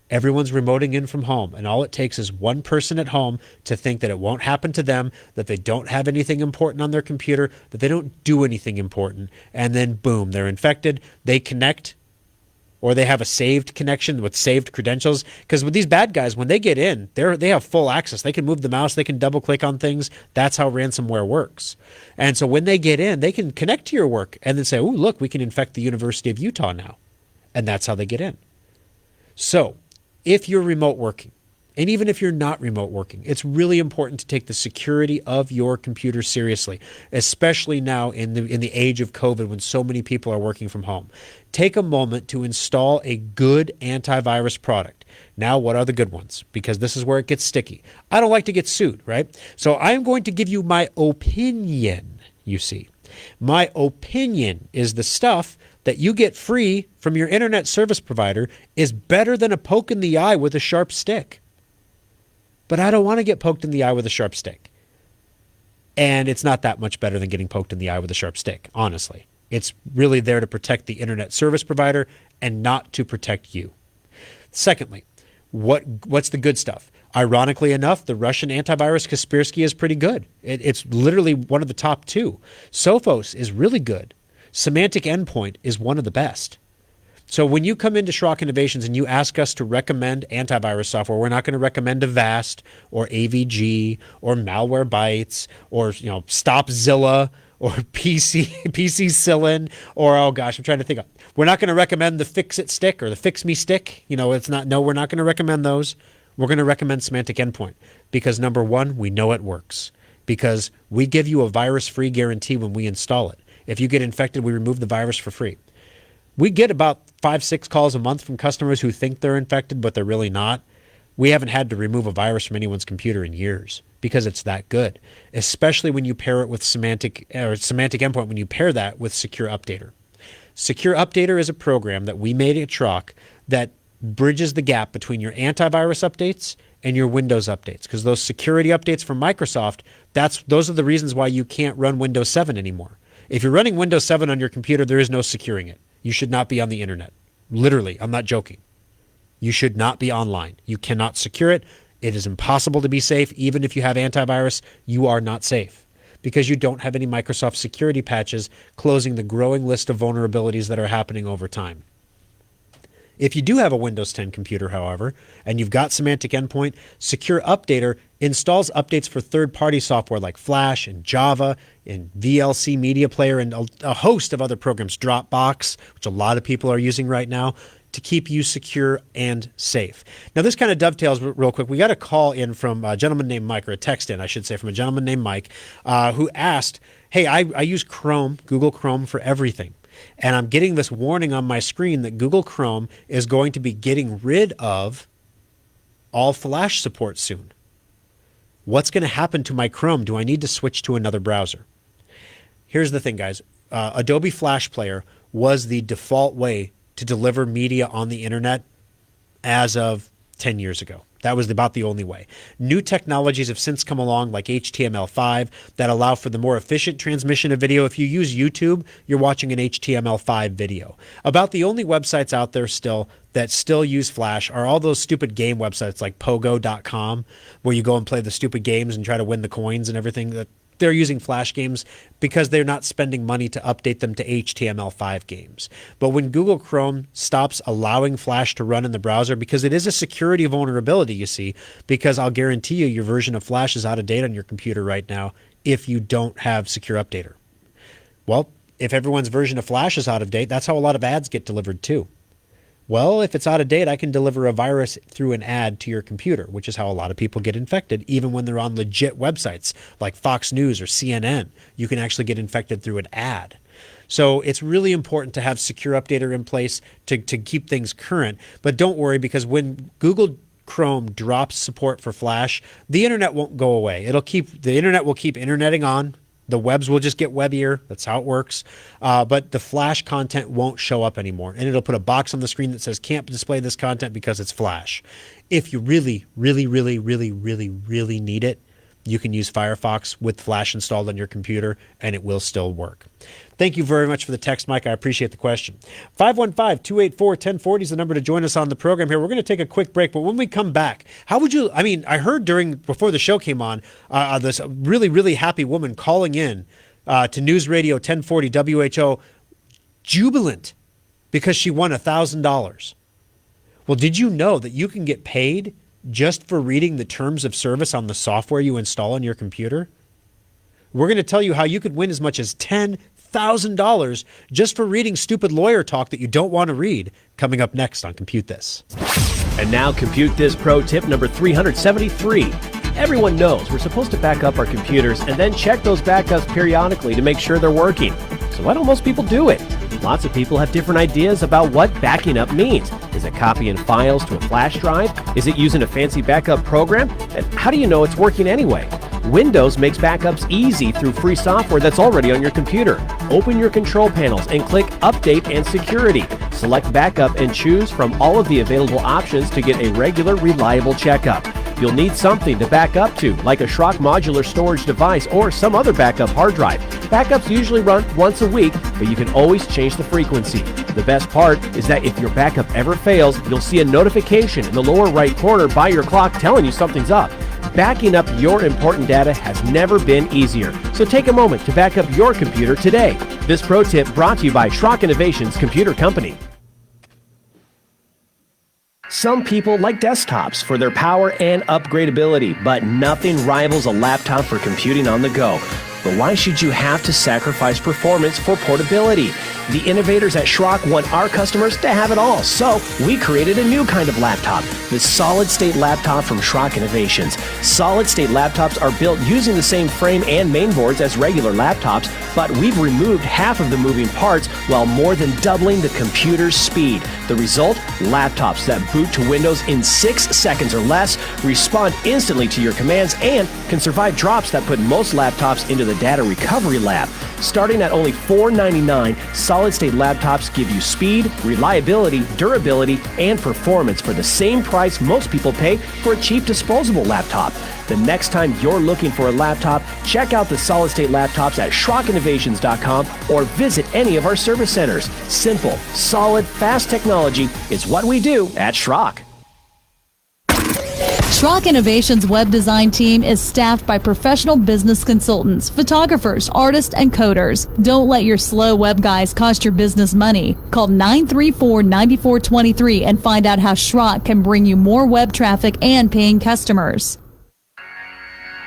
Everyone's remoting in from home, and all it takes is one person at home to think that it won't happen to them, that they don't have anything important on their computer, that they don't do anything important, and then boom, they're infected. They connect, or they have a saved connection with saved credentials. Because with these bad guys, when they get in, they have full access. They can move the mouse, they can double click on things. That's how ransomware works. And so when they get in, they can connect to your work and then say, "Oh, look, we can infect the University of Utah now." And that's how they get in. So if you're remote working, and even if you're not remote working, it's really important to take the security of your computer seriously, especially now in the age of COVID when so many people are working from home. Take a moment to install a good antivirus product. Now, what are the good ones? Because this is where it gets sticky. I don't like to get sued, right? So I'm going to give you my opinion, you see. My opinion is the stuff that you get free from your internet service provider is better than a poke in the eye with a sharp stick. But I don't want to get poked in the eye with a sharp stick. And it's not that much better than getting poked in the eye with a sharp stick, honestly. It's really there to protect the internet service provider and not to protect you. Secondly, what's the good stuff? Ironically enough, the Russian antivirus Kaspersky is pretty good. It's literally one of the top two. Sophos is really good. Semantic Endpoint is one of the best. So when you come into Schrock Innovations and you ask us to recommend antivirus software, we're not going to recommend Avast or AVG or Malwarebytes or Stopzilla or PC or oh gosh, I'm trying to think of. We're not going to recommend the Fix-It stick or the Fix Me stick. We're not going to recommend those. We're going to recommend Semantic Endpoint because number one, we know it works because we give you a virus-free guarantee when we install it. If you get infected, we remove the virus for free. We get about 5-6 calls a month from customers who think they're infected, but they're really not. We haven't had to remove a virus from anyone's computer in years because it's that good, especially when you pair it with Semantic Endpoint, when you pair that with Secure Updater. Secure Updater is a program that we made at Schrock that bridges the gap between your antivirus updates and your Windows updates, because those security updates from Microsoft, those are the reasons why you can't run Windows 7 anymore. If you're running Windows 7 on your computer, there is no securing it. You should not be on the internet. Literally, I'm not joking. You should not be online. You cannot secure it. It is impossible to be safe. Even if you have antivirus, you are not safe because you don't have any Microsoft security patches closing the growing list of vulnerabilities that are happening over time. If you do have a Windows 10 computer, however, and you've got Semantic Endpoint, Secure Updater installs updates for third-party software like Flash and Java and VLC Media Player and a host of other programs, Dropbox, which a lot of people are using right now, to keep you secure and safe. Now, this kind of dovetails real quick. We got a call in from a gentleman named Mike, or a text in, I should say, from a gentleman named Mike, who asked, hey, I use Chrome, Google Chrome for everything. And I'm getting this warning on my screen that Google Chrome is going to be getting rid of all Flash support soon. What's going to happen to my Chrome? Do I need to switch to another browser? Here's the thing, guys. Adobe Flash Player was the default way to deliver media on the internet as of 10 years ago. That was about the only way. New technologies have since come along, like HTML5, that allow for the more efficient transmission of video. If you use YouTube, you're watching an HTML5 video. About the only websites out there that still use Flash are all those stupid game websites like Pogo.com, where you go and play the stupid games and try to win the coins and everything. They're using Flash games because they're not spending money to update them to HTML5 games. But when Google Chrome stops allowing Flash to run in the browser, because it is a security vulnerability, you see, because I'll guarantee you your version of Flash is out of date on your computer right now if you don't have Secure Updater. Well, if everyone's version of Flash is out of date, that's how a lot of ads get delivered too. Well, if it's out of date, I can deliver a virus through an ad to your computer, which is how a lot of people get infected, even when they're on legit websites like Fox News or CNN. You can actually get infected through an ad. So it's really important to have Secure Updater in place to keep things current. But don't worry, because when Google Chrome drops support for Flash, the internet won't go away. The internet will keep interneting on. The webs will just get webbier. That's how it works. But the Flash content won't show up anymore. And it'll put a box on the screen that says can't display this content because it's Flash. If you really, really, really, really, really, really need it, you can use Firefox with Flash installed on your computer and it will still work. Thank you very much for the text, Mike. I appreciate the question. 515-284-1040 is the number to join us on the program here. We're going to take a quick break, but when we come back, how would you, I heard before the show came on, this really, really happy woman calling in to News Radio 1040 WHO, jubilant because she won $1,000. Well, did you know that you can get paid just for reading the terms of service on the software you install on your computer? We're going to tell you how you could win as much as $10,000 just for reading stupid lawyer talk that you don't want to read, coming up next on Compute This. And now Compute This pro tip number 373. Everyone knows we're supposed to back up our computers and then check those backups periodically to make sure they're working. So why don't most people do it? Lots of people have different ideas about what backing up means. Is it copying files to a flash drive? Is it using a fancy backup program? And how do you know it's working anyway? Windows makes backups easy through free software that's already on your computer. Open your control panels and click Update and Security. Select Backup and choose from all of the available options to get a regular, reliable checkup. You'll need something to back up to, like a Schrock modular storage device or some other backup hard drive. Backups usually run once a week, but you can always change the frequency. The best part is that if your backup ever fails, you'll see a notification in the lower right corner by your clock telling you something's up. Backing up your important data has never been easier, so take a moment to back up your computer today. This pro tip brought to you by Schrock Innovations Computer Company. Some people like desktops for their power and upgradability, but nothing rivals a laptop for computing on the go. But why should you have to sacrifice performance for portability? The innovators at Schrock want our customers to have it all, so we created a new kind of laptop, the solid-state laptop from Schrock Innovations. Solid-state laptops are built using the same frame and mainboards as regular laptops, but we've removed half of the moving parts while more than doubling the computer's speed. The result? Laptops that boot to Windows in 6 seconds or less, respond instantly to your commands, and can survive drops that put most laptops into the data recovery lab. Starting at only $499, solid-state laptops give you speed, reliability, durability, and performance for the same price most people pay for a cheap disposable laptop. The next time you're looking for a laptop, check out the solid-state laptops at SchrockInnovations.com or visit any of our service centers. Simple, solid, fast technology is what we do at Schrock. Schrock Innovations web design team is staffed by professional business consultants, photographers, artists, and coders. Don't let your slow web guys cost your business money. Call 934-9423 and find out how Schrock can bring you more web traffic and paying customers.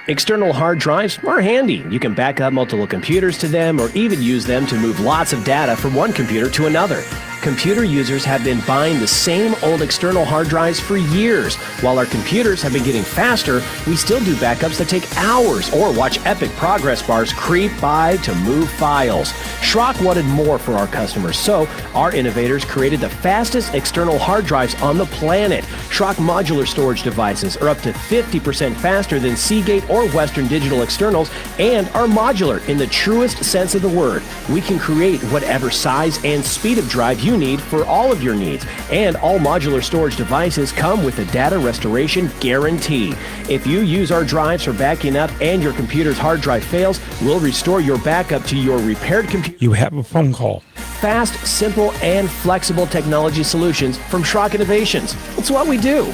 External hard drives are handy. You can back up multiple computers to them or even use them to move lots of data from one computer to another. Computer users have been buying the same old external hard drives for years. While our computers have been getting faster, we still do backups that take hours or watch epic progress bars creep by to move files. Schrock wanted more for our customers, so our innovators created the fastest external hard drives on the planet. Schrock modular storage devices are up to 50% faster than Seagate or Western Digital externals and are modular in the truest sense of the word. We can create whatever size and speed of drive you need for all of your needs, and all modular storage devices come with a data restoration guarantee. If you use our drives for backing up and your computer's hard drive fails, we'll restore your backup to your repaired computer. You have a phone call. Fast, simple, and flexible technology solutions from Schrock Innovations. It's what we do.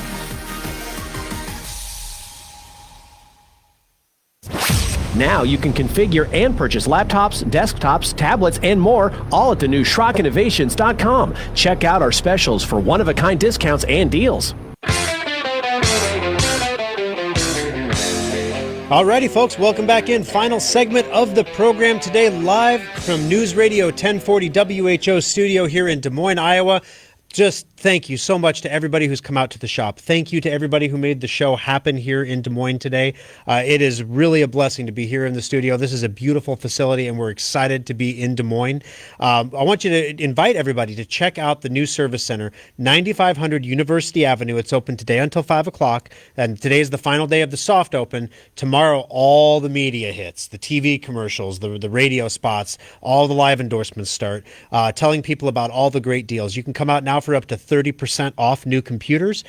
Now you can configure and purchase laptops, desktops, tablets, and more, all at the new SchrockInnovations.com. Check out our specials for one-of-a-kind discounts and deals. Alrighty, folks, welcome back in. Final segment of the program today, live from News Radio 1040 WHO studio here in Des Moines, Iowa. Just thank you so much to everybody who's come out to the shop. Thank you to everybody who made the show happen here in Des Moines today. It is really a blessing to be here in the studio. This is a beautiful facility, and we're excited to be in Des Moines. I want you to invite everybody to check out the new service center, 9500 University Avenue. It's open today until 5 o'clock, and today is the final day of the soft open. Tomorrow, all the media hits, the TV commercials, the radio spots, all the live endorsements start, telling people about all the great deals. You can come out now for up to 30% off new computers,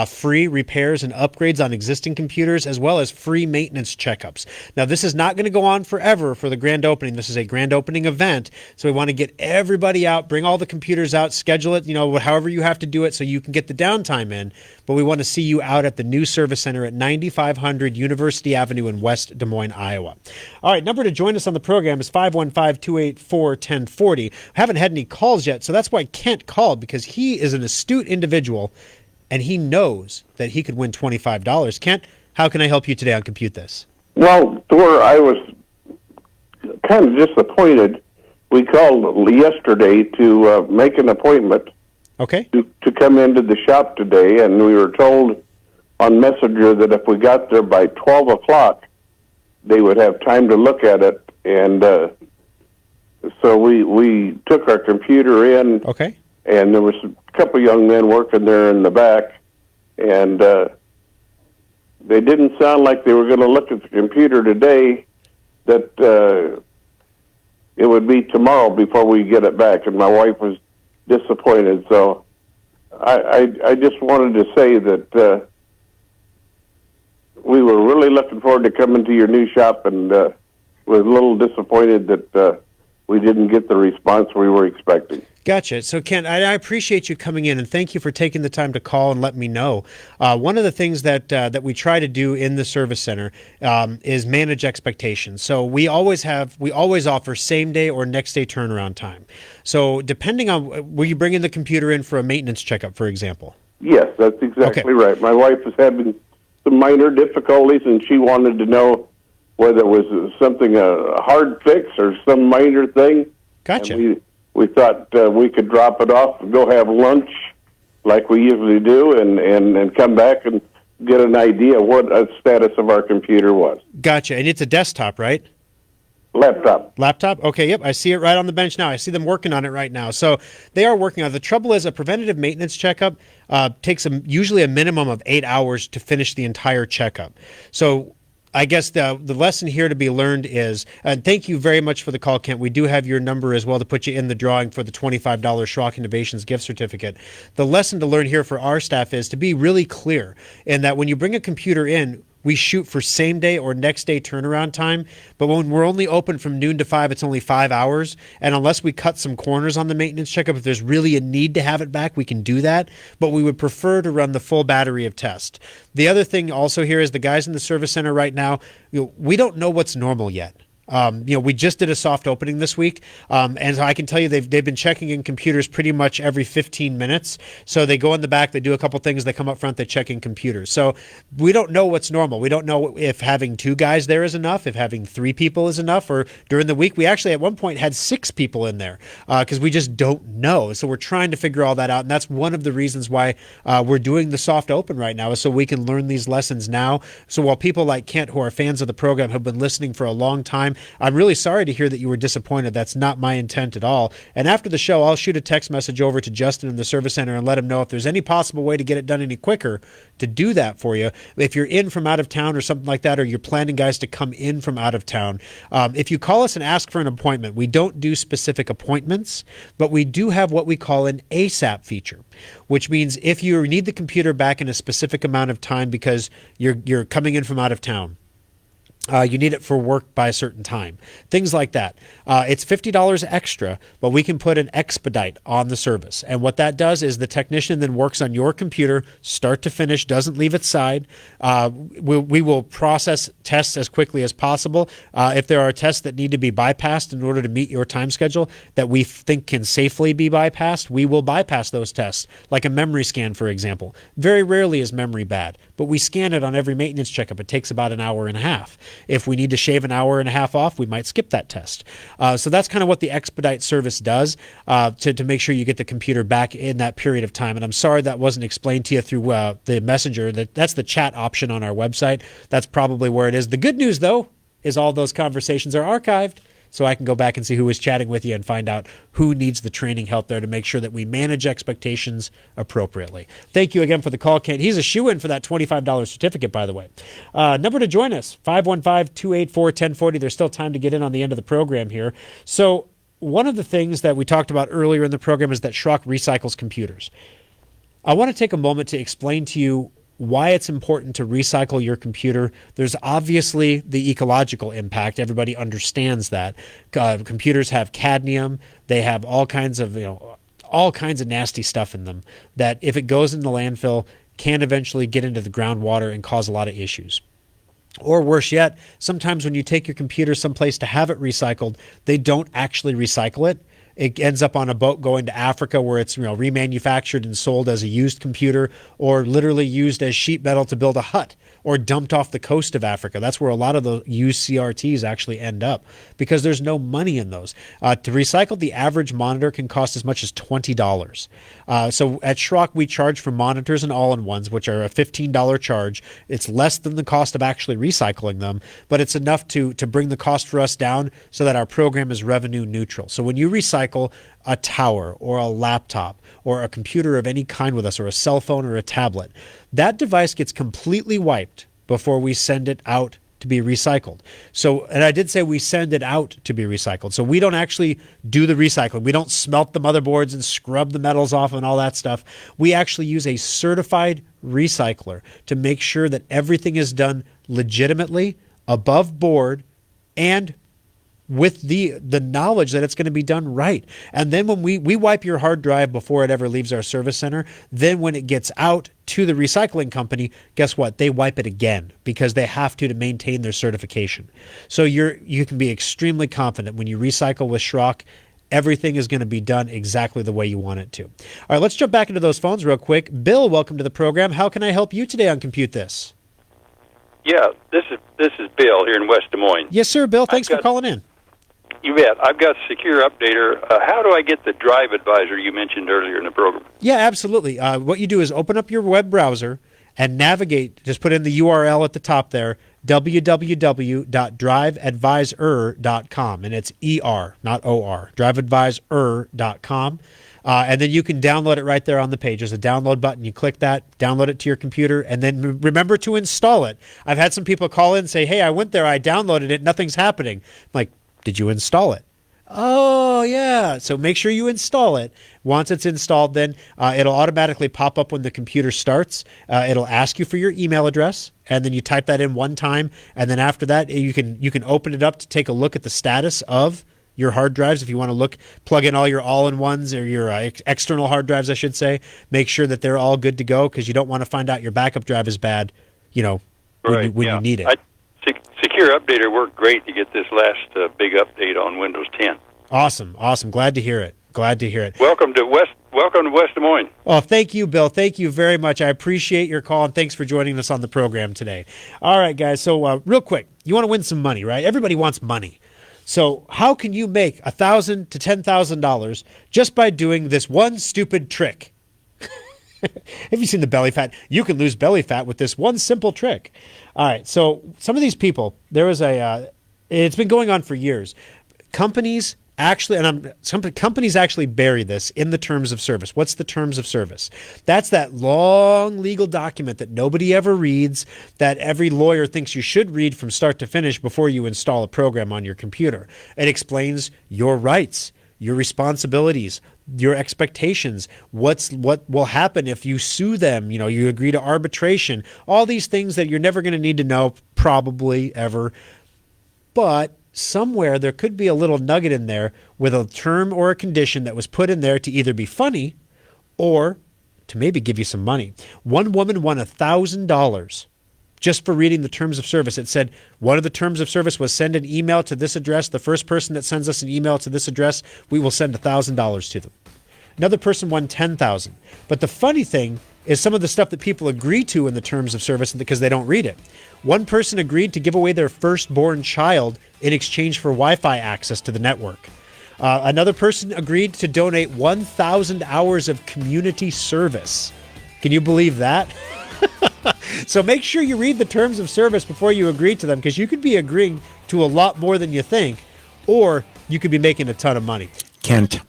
free repairs and upgrades on existing computers, as well as free maintenance checkups. Now, this is not going to go on forever for the grand opening. This is a grand opening event, so we want to get everybody out, bring all the computers out, schedule it, however you have to do it so you can get the downtime in. But we want to see you out at the new service center at 9500 University Avenue in West Des Moines, Iowa. All right, number to join us on the program is 515-284-1040. Haven't had any calls yet, so that's why Kent called, because he is an astute individual, and he knows that he could win $25. Kent, how can I help you today on ComputeThis? Well, Thor, I was kind of disappointed. We called yesterday to make an appointment. Okay. To come into the shop today, and we were told on Messenger that if we got there by 12 o'clock, they would have time to look at it. And so we took our computer in. Okay. And there was a couple young men working there in the back, and they didn't sound like they were going to look at the computer today, that it would be tomorrow before we get it back. And my wife was disappointed. So I just wanted to say that we were really looking forward to coming to your new shop, and was a little disappointed that we didn't get the response we were expecting. Gotcha. So, Ken, I appreciate you coming in, and thank you for taking the time to call and let me know. One of the things that we try to do in the service center is manage expectations. So we always offer same day or next day turnaround time. So depending on, were you bringing the computer in for a maintenance checkup, for example? Yes, that's exactly right. My wife was having some minor difficulties, and she wanted to know whether it was something, a hard fix or some minor thing. Gotcha. And we thought we could drop it off, go have lunch like we usually do, and come back and get an idea what the status of our computer was. Gotcha. And it's a desktop, right? Laptop. Okay, yep. I see it right on the bench now. I see them working on it right now. So they are working on it. The trouble is a preventative maintenance checkup takes usually a minimum of 8 hours to finish the entire checkup. So I guess the lesson here to be learned is, and thank you very much for the call, Kent. We do have your number as well to put you in the drawing for the $25 Schrock Innovations gift certificate. The lesson to learn here for our staff is to be really clear in that when you bring a computer in, we shoot for same day or next day turnaround time. But when we're only open from noon to 5, it's only 5 hours. And unless we cut some corners on the maintenance checkup, if there's really a need to have it back, we can do that. But we would prefer to run the full battery of tests. The other thing also here is the guys in the service center right now, we don't know what's normal yet. We just did a soft opening this week, and so I can tell you they've been checking in computers pretty much every 15 minutes. So they go in the back, they do a couple things, they come up front, they check in computers. So we don't know what's normal. We don't know if having 2 guys there is enough, if having 3 people is enough, or during the week we actually at one point had 6 people in there because we just don't know. So we're trying to figure all that out, and that's one of the reasons why we're doing the soft open right now, is so we can learn these lessons now. So while people like Kent, who are fans of the program, have been listening for a long time, I'm really sorry to hear that you were disappointed. That's not my intent at all. And after the show, I'll shoot a text message over to Justin in the service center and let him know if there's any possible way to get it done any quicker to do that for you. If you're in from out of town or something like that, or you're planning guys to come in from out of town, if you call us and ask for an appointment, we don't do specific appointments, but we do have what we call an ASAP feature, which means if you need the computer back in a specific amount of time because you're coming in from out of town, you need it for work by a certain time. Things like that. It's $50 extra, but we can put an expedite on the service. And what that does is the technician then works on your computer, start to finish, doesn't leave its side. We will process tests as quickly as possible. If there are tests that need to be bypassed in order to meet your time schedule that we think can safely be bypassed, we will bypass those tests, like a memory scan, for example. Very rarely is memory bad, but we scan it on every maintenance checkup. It takes about an hour and a half. If we need to shave an hour and a half off, we might skip that test. So that's kind of what the expedite service does to make sure you get the computer back in that period of time. And I'm sorry that wasn't explained to you through the messenger. That's the chat option on our website. That's probably where it is. The good news, though, is all those conversations are archived. So I can go back and see who was chatting with you and find out who needs the training help there to make sure that we manage expectations appropriately. Thank you again for the call, Kent. He's a shoo-in for that $25 certificate, by the way. Number to join us, 515-284-1040. There's still time to get in on the end of the program here. So one of the things that we talked about earlier in the program is that Schrock recycles computers. I want to take a moment to explain to you why it's important to recycle your computer. There's obviously the ecological impact. Everybody understands that. Computers have cadmium. They have all kinds of nasty stuff in them that if it goes in the landfill can eventually get into the groundwater and cause a lot of issues. Or worse yet, sometimes when you take your computer someplace to have it recycled, they don't actually recycle it. It ends up on a boat going to Africa where it's remanufactured and sold as a used computer, or literally used as sheet metal to build a hut, or dumped off the coast of Africa. That's where a lot of the used CRTs actually end up because there's no money in those. To recycle, the average monitor can cost as much as $20. So at Schrock, we charge for monitors and all-in-ones, which are a $15 charge. It's less than the cost of actually recycling them, but it's enough to bring the cost for us down so that our program is revenue neutral. So when you recycle a tower or a laptop or a computer of any kind with us, or a cell phone or a tablet, that device gets completely wiped before we send it out to be recycled. So, and I did say we send it out to be recycled. So we don't actually do the recycling. We don't smelt the motherboards and scrub the metals off and all that stuff. We actually use a certified recycler to make sure that everything is done legitimately, above board, and with the knowledge that it's going to be done right. And then when we wipe your hard drive before it ever leaves our service center, then when it gets out to the recycling company, guess what? They wipe it again because they have to maintain their certification. So you can be extremely confident when you recycle with Schrock, everything is going to be done exactly the way you want it to. All right, let's jump back into those phones real quick. Bill, welcome to the program. How can I help you today on ComputeThis? Yeah, this is Bill here in West Des Moines. Yes, sir, Bill. Thanks for calling in. You bet. I've got Secure Updater. How do I get the Drive Advisor you mentioned earlier in the program? Yeah, absolutely. What you do is open up your web browser and navigate. Just put in the URL at the top there, www.driveadvisor.com, and it's ER, not OR, driveadvisor.com. And then you can download it right there on the page. There's a download button. You click that, download it to your computer, and then remember to install it. I've had some people call in and say, hey, I went there, I downloaded it, nothing's happening. I'm like, did you install it? Oh, yeah. So make sure you install it. Once it's installed, then it'll automatically pop up when the computer starts. It'll ask you for your email address, and then you type that in one time. And then after that, you can open it up to take a look at the status of your hard drives. If you want to plug in all your all-in-ones or your external hard drives, I should say, make sure that they're all good to go, because you don't want to find out your backup drive is bad, when you need it. Secure Updater worked great to get this last big update on Windows 10. Awesome. Glad to hear it. Welcome to West Des Moines. Oh, thank you, Bill. Thank you very much. I appreciate your call, and thanks for joining us on the program today. All right, guys. So real quick, you want to win some money, right? Everybody wants money. So how can you make $1,000 to $10,000 just by doing this one stupid trick? Have you seen the belly fat? You can lose belly fat with this one simple trick. All right. So some of these people, there was it's been going on for years. Companies actually bury this in the terms of service. What's the terms of service? That's that long legal document that nobody ever reads, that every lawyer thinks you should read from start to finish before you install a program on your computer. It explains your rights, your responsibilities, your expectations, what will happen if you sue them, you agree to arbitration, all these things that you're never going to need to know, probably ever. But somewhere there could be a little nugget in there with a term or a condition that was put in there to either be funny or to maybe give you some money. One woman won $1,000 just for reading the terms of service. It said one of the terms of service was send an email to this address. The first person that sends us an email to this address, we will send $1,000 to them. Another person won $10,000. But the funny thing is some of the stuff that people agree to in the terms of service because they don't read it. One person agreed to give away their firstborn child in exchange for Wi-Fi access to the network. Another person agreed to donate 1,000 hours of community service. Can you believe that? So make sure you read the terms of service before you agree to them, because you could be agreeing to a lot more than you think, or you could be making a ton of money. Kent.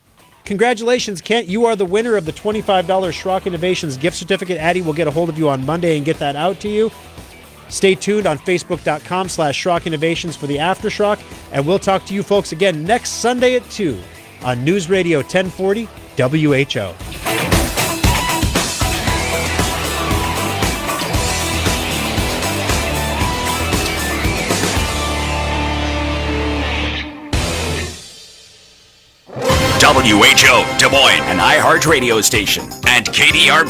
Congratulations, Kent. You are the winner of the $25 Schrock Innovations gift certificate. Addie will get a hold of you on Monday and get that out to you. Stay tuned on Facebook.com/Schrock Innovations for the Aftershock, and we'll talk to you folks again next Sunday at 2 on News Radio 1040 WHO. WHO Des Moines, an iHeart radio station, and KDR.